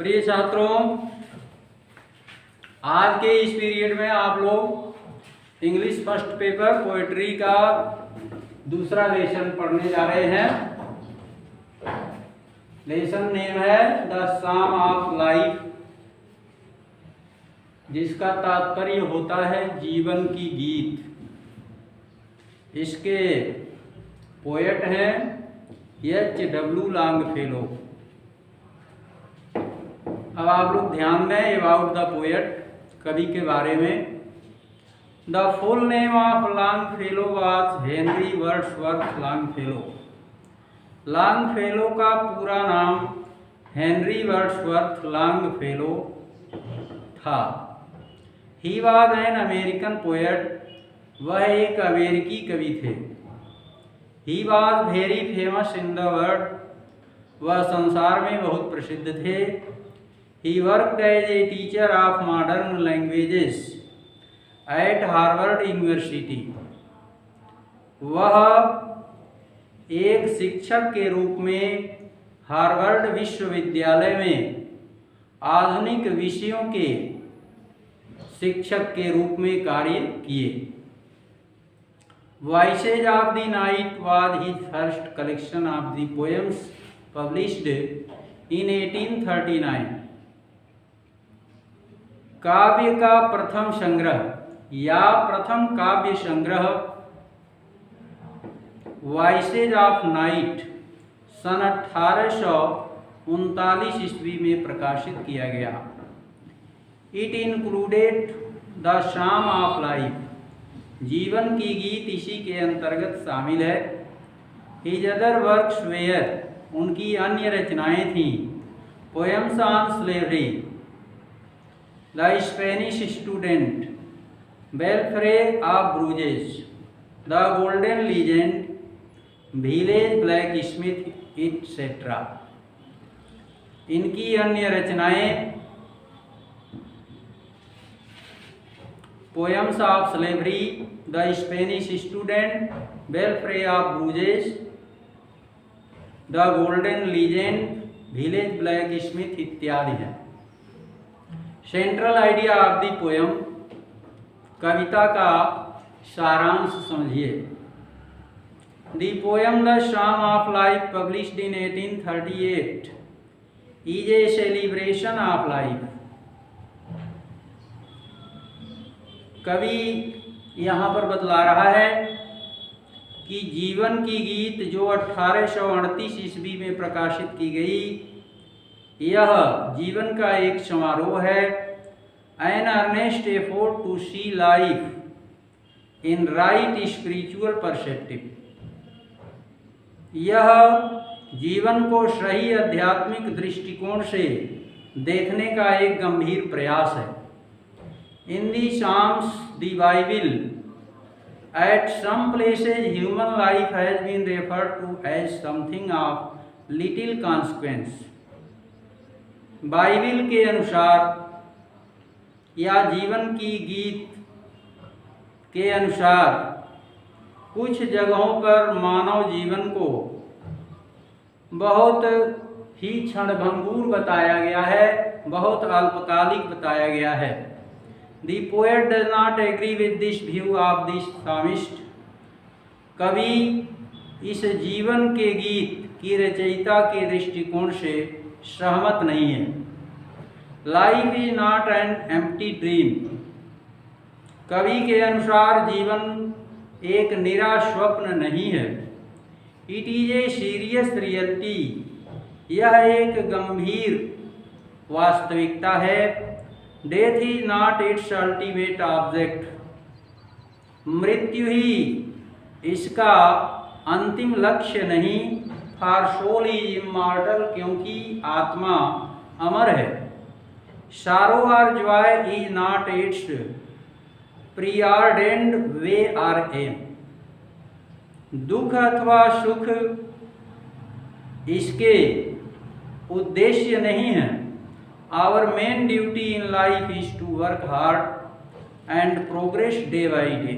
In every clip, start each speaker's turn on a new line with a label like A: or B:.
A: प्रिय छात्रों, आज के इस पीरियड में आप लोग इंग्लिश फर्स्ट पेपर पोएट्री का दूसरा लेसन पढ़ने जा रहे हैं। लेसन नेम है द सॉन्ग ऑफ लाइफ, जिसका तात्पर्य होता है जीवन की गीत। इसके पोएट हैं H.W. लॉन्गफेलो। अब आप लोग ध्यान दें अबाउट द पोएट, कवि के बारे में। The full name of Longfellow was Henry Wordsworth Longfellow. Longfellow का पूरा नाम हेनरी वर्ड्सवर्थ लॉन्गफेलो था। He was an American poet. वह एक अमेरिकी कवि थे। He was very famous in the world. वह संसार में बहुत प्रसिद्ध थे। He worked as a teacher of modern languages at Harvard University. वह एक शिक्षक के रूप में हार्वर्ड विश्वविद्यालय में आधुनिक विषयों के शिक्षक के रूप में कार्य किए। Voices of the night was his first collection of the poems published in 1839. काव्य का प्रथम संग्रह या प्रथम काव्य संग्रह वॉइसेज ऑफ नाइट सन 1839 ईस्वी में प्रकाशित किया गया। It included the song of life. जीवन की गीत इसी के अंतर्गत शामिल है। हिज अदर वर्क्स वेयर, उनकी अन्य रचनाएं थीं। Poems on slavery, The Spanish Student, Belfry of Bruges, The Golden Legend, Village Blacksmith, etc. इनकी अन्य रचनाएं poems of slavery, the Spanish student, belfry of Bruges, the golden legend, village blacksmith इत्यादि हैं। Central idea of the poem, कविता का सारांश समझिए। The poem the song of life published in 1838 is a celebration of life. कवि यहाँ पर बतला रहा है कि जीवन की गीत जो 1838 ईस्वी में प्रकाशित की गई, यह जीवन का एक समारोह है। An earnest effort to see life in right spiritual perspective. यह जीवन को सही आध्यात्मिक दृष्टिकोण से देखने का एक गंभीर प्रयास है। In the Psalms the Bible at some places human life has been referred to as something of little consequence. Bible के अनुसार या जीवन की गीत के अनुसार कुछ जगहों पर मानव जीवन को बहुत ही क्षणभंगुर बताया गया है, बहुत अल्पकालिक बताया गया है। The poet does not agree with this view of this psalmist. कवि इस जीवन के गीत की रचयिता के दृष्टिकोण से सहमत नहीं है। Life is not an empty dream. कवि के अनुसार जीवन एक निरा स्वप्न नहीं है। It is a serious reality. यह एक गंभीर वास्तविकता है। Death is not it's ultimate object. मृत्यु ही इसका अंतिम लक्ष्य नहीं। फॉर सोल इज इमॉर्टल, क्योंकि आत्मा अमर है। सारो और joy is not its preordained way or aim. दुख अथवा सुख इसके उद्देश्य नहीं है। Our main duty in life is to work hard and progress day by day.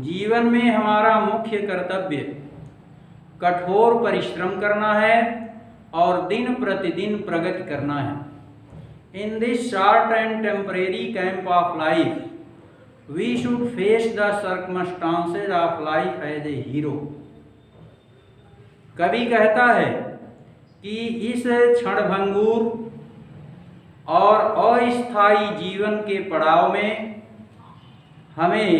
A: जीवन में हमारा मुख्य कर्तव्य कठोर परिश्रम करना है और दिन प्रतिदिन प्रगति करना है। In this short and temporary camp of life we should face the circumstances of life as a hero। कवि कहता है कि इस क्षणभंगुर और अस्थायी जीवन के पड़ाव में हमें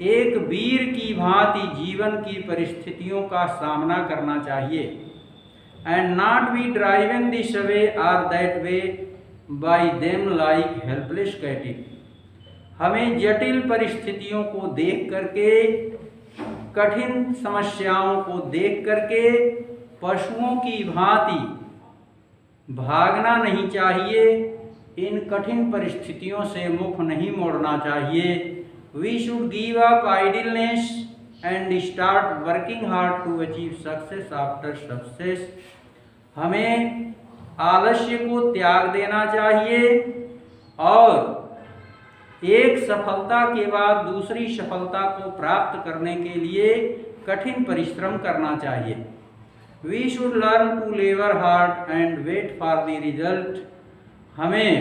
A: एक वीर की भांति जीवन की परिस्थितियों का सामना करना चाहिए। And not be driven this way और that way by them like helpless captive. हमें जटिल परिस्थितियों को देख करके, कठिन समस्याओं को देख करके पशुओं की भांति भागना नहीं चाहिए। इन कठिन परिस्थितियों से मुख नहीं मोड़ना चाहिए। We should give up idleness and start working hard to achieve success after success. हमें आलस्य को त्याग देना चाहिए और एक सफलता के बाद दूसरी सफलता को प्राप्त करने के लिए कठिन परिश्रम करना चाहिए। We should learn to labour hard and wait for the result. हमें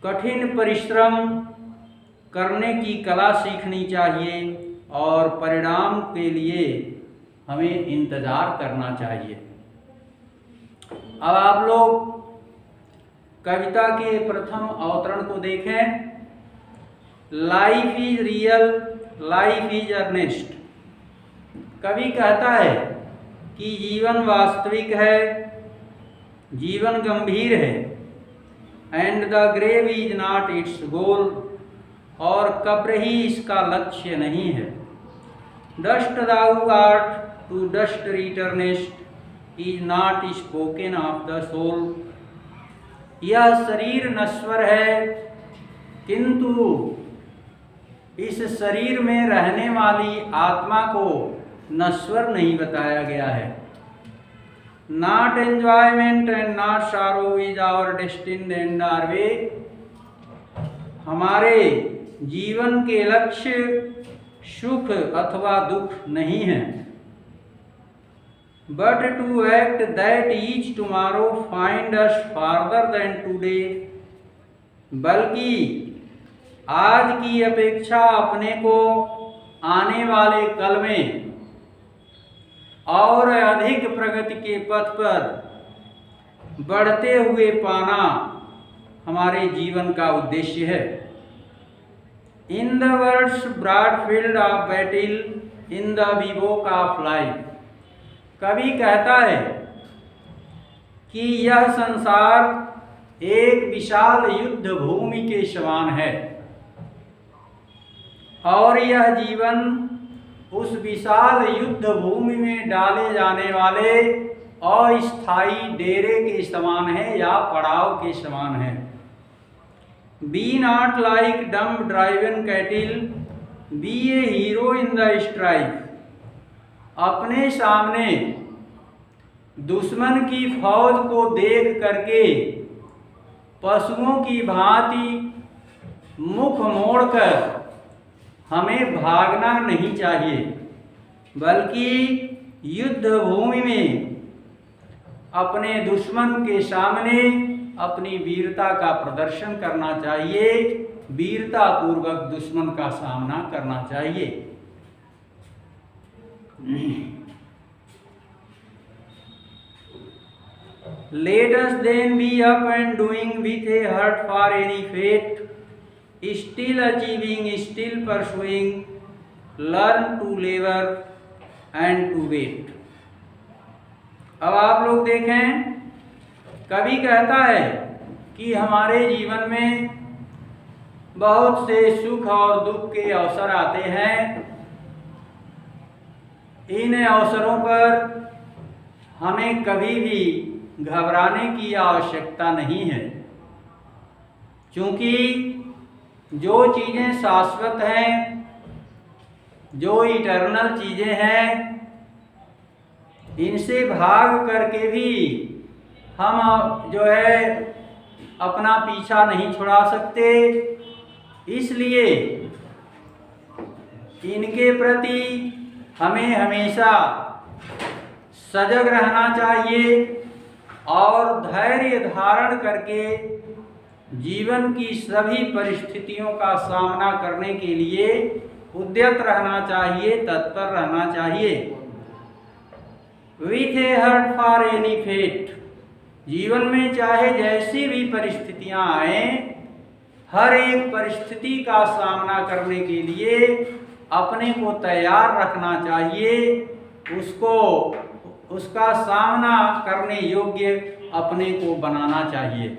A: कठिन परिश्रम करने की कला सीखनी चाहिए और परिणाम के लिए हमें इंतजार करना चाहिए। अब आप लोग कविता के प्रथम अवतरण को देखें। Life is real, life is earnest. कवि कहता है कि जीवन वास्तविक है, जीवन गंभीर है। And the grave is not its goal, और कब्र ही इसका लक्ष्य नहीं है। Dust thou art to dust returnest is not spoken of the soul. यह शरीर नश्वर है, किंतु इस शरीर में रहने वाली आत्मा को नश्वर नहीं बताया गया है। Not enjoyment and not sorrow is our destined end our way. हमारे जीवन के लक्ष्य सुख अथवा दुख नहीं है। But to act that each tomorrow find us farther than today। बल्कि आज की अपेक्षा अपने को आने वाले कल में और अधिक प्रगति के पथ पर बढ़ते हुए पाना हमारे जीवन का उद्देश्य है। In the world's broad field of battle in the bivouac of life. कवि कहता है कि यह संसार एक विशाल युद्ध भूमि के समान है और यह जीवन उस विशाल युद्ध भूमि में डाले जाने वाले अस्थायी डेरे के समान है या पड़ाव के समान है। Be not like dumb driven cattle, be a hero in the strife. अपने सामने दुश्मन की फौज को देख करके पशुओं की भांति मुख मोड़कर हमें भागना नहीं चाहिए, बल्कि युद्ध भूमि में अपने दुश्मन के सामने अपनी वीरता का प्रदर्शन करना चाहिए, वीरता पूर्वक दुश्मन का सामना करना चाहिए। Let us then be up and doing with a heart for any fate, still achieving, still pursuing, learn to labor and to wait। अब आप लोग देखें, कवि कहता है कि हमारे जीवन में बहुत से सुख और दुख के अवसर आते हैं। इन अवसरों पर हमें कभी भी घबराने की आवश्यकता नहीं है, क्योंकि जो चीज़ें शाश्वत हैं, जो इटर्नल चीज़ें हैं, इनसे भाग करके भी हम जो है अपना पीछा नहीं छुड़ा सकते। इसलिए इनके प्रति हमें हमेशा सजग रहना चाहिए और धैर्य धारण करके जीवन की सभी परिस्थितियों का सामना करने के लिए उद्यत रहना चाहिए, तत्पर रहना चाहिए। With a heart for any fate, जीवन में चाहे जैसी भी परिस्थितियां आए, हर एक परिस्थिति का सामना करने के लिए अपने को तैयार रखना चाहिए, उसका सामना करने योग्य अपने को बनाना चाहिए।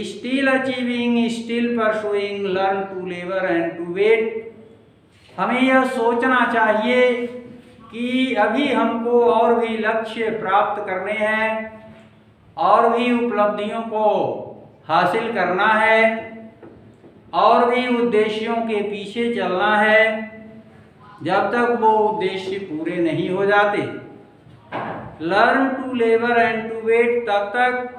A: Still achieving, still pursuing, learn to labour and to wait. हमें यह सोचना चाहिए कि अभी हमको और भी लक्ष्य प्राप्त करने हैं, और भी उपलब्धियों को हासिल करना है, और भी उद्देश्यों के पीछे चलना है, जब तक वो उद्देश्य पूरे नहीं हो जाते। Learn to labour and to wait, तब तक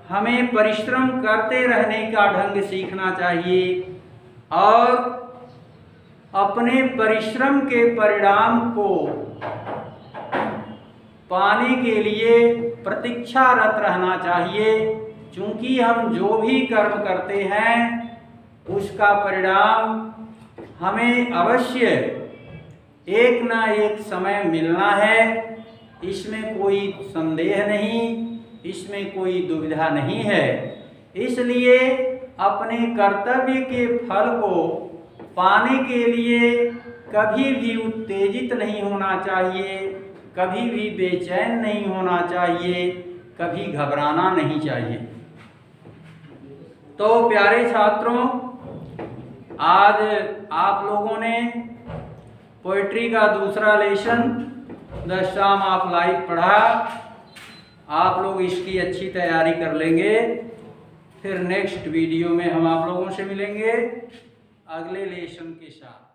A: हमें परिश्रम करते रहने का ढंग सीखना चाहिए और अपने परिश्रम के परिणाम को पाने के लिए प्रतीक्षारत रहना चाहिए, क्योंकि हम जो भी कर्म करते हैं उसका परिणाम हमें अवश्य एक न एक समय मिलना है। इसमें कोई संदेह नहीं, इसमें कोई दुविधा नहीं है। इसलिए अपने कर्तव्य के फल को पाने के लिए कभी भी उत्तेजित नहीं होना चाहिए, कभी भी बेचैन नहीं होना चाहिए, कभी घबराना नहीं चाहिए। तो प्यारे छात्रों, आज आप लोगों ने पोइट्री का दूसरा लेसन द शाम ऑफ लाइफ पढ़ा। आप लोग इसकी अच्छी तैयारी कर लेंगे। फिर नेक्स्ट वीडियो में हम आप लोगों से मिलेंगे अगले लेसन के साथ।